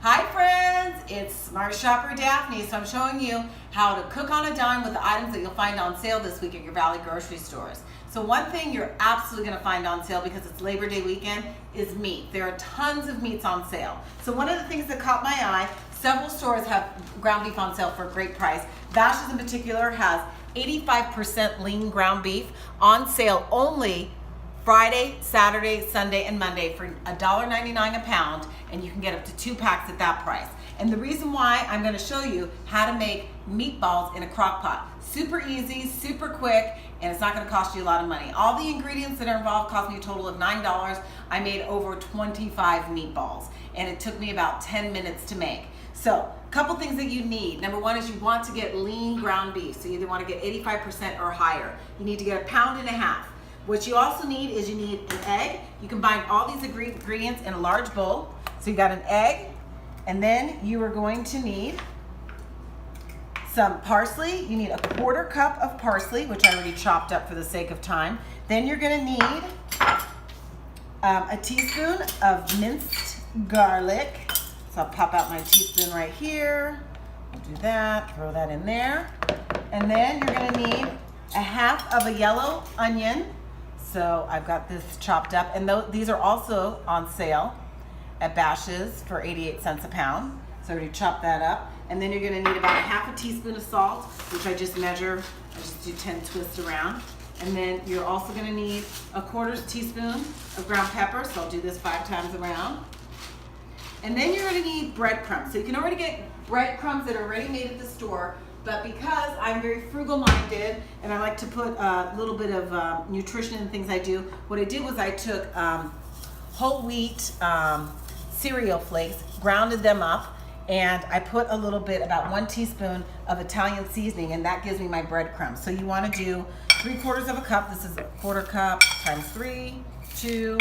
Hi friends, it's Smart Shopper Daphne. So I'm showing you how to cook on a dime with the items that you'll find on sale this week at your Valley grocery stores. So one thing you're absolutely going to find on sale because it's Labor Day weekend is meat. There are tons of meats on sale. So one of the things that caught my eye, several stores have ground beef on sale for a great price. Bashas in particular has 85% lean ground beef on sale only Friday, Saturday, Sunday, and Monday for $1.99 a pound, and you can get up to 2 packs at that price. And the reason why I'm going to show you how to make meatballs in a crock pot. Super easy, super quick, and it's not going to cost you a lot of money. All the ingredients that are involved cost me a total of $9. I made over 25 meatballs, and it took me about 10 minutes to make. So, a couple things that you need. Number one is you want to get lean ground beef. So you either want to get 85% or higher. You need to get 1.5 pounds. What you also need is you need an egg. You combine all these ingredients in a large bowl. So you got an egg, and then you are going to need some parsley. You need 1/4 cup of parsley, which I already chopped up for the sake of time. Then you're gonna need a teaspoon of minced garlic. So I'll pop out my teaspoon right here. I'll do that, throw that in there. And then you're gonna need 1/2 of a yellow onion. So I've got this chopped up, and these are also on sale at Bashas for 88 cents a pound. So I already chopped that up. And then you're gonna need about 1/2 teaspoon of salt, which I just measure. I just do 10 twists around. And then you're also gonna need 1/4 teaspoon of ground pepper. So I'll do this 5 times around. And then you're gonna need breadcrumbs. So you can already get breadcrumbs that are already made at the store, but because I'm very frugal minded and I like to put a little bit of nutrition in things I do, what I did was I took whole wheat cereal flakes, grounded them up, and I put a little bit, about 1 teaspoon of Italian seasoning, and that gives me my breadcrumbs. So you wanna do 3/4 of a cup. This is 1/4 cup times 3, 2,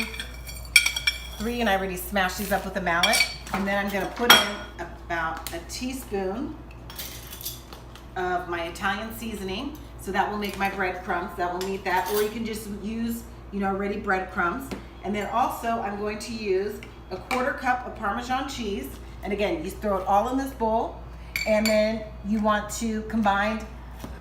3, and I already smashed these up with a mallet. And then I'm gonna put in about a teaspoon of my Italian seasoning. So that will make my breadcrumbs. That will need that. Or you can just use, already breadcrumbs. And then also I'm going to use 1/4 cup of Parmesan cheese. And again, you throw it all in this bowl. And then you want to combine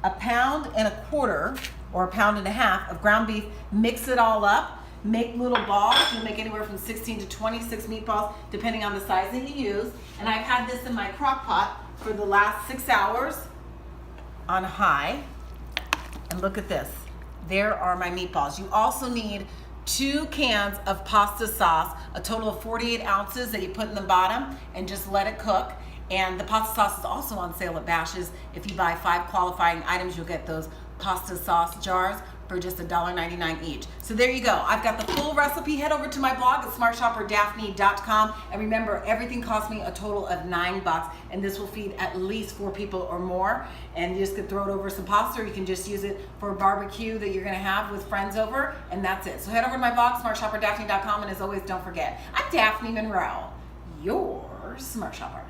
1.25 pounds or 1.5 pounds of ground beef. Mix it all up. Make little balls. You'll make anywhere from 16 to 26 meatballs, depending on the size that you use. And I've had this in my crock pot for the last 6 hours on high. And look at this. There are my meatballs. You also need 2 cans of pasta sauce, a total of 48 ounces that you put in the bottom, and just let it cook. And the pasta sauce is also on sale at Bashas'. If you buy 5 qualifying items, you'll get those pasta sauce jars for just $1.99 each. So there you go. I've got the full recipe. Head over to my blog at smartshopperdaphne.com. And remember, everything cost me a total of $9, and this will feed at least 4 people or more. And you just could throw it over some pasta, or you can just use it for a barbecue that you're gonna have with friends over, and that's it. So head over to my blog, smartshopperdaphne.com, and as always, don't forget, I'm Daphne Monroe, your smart shopper.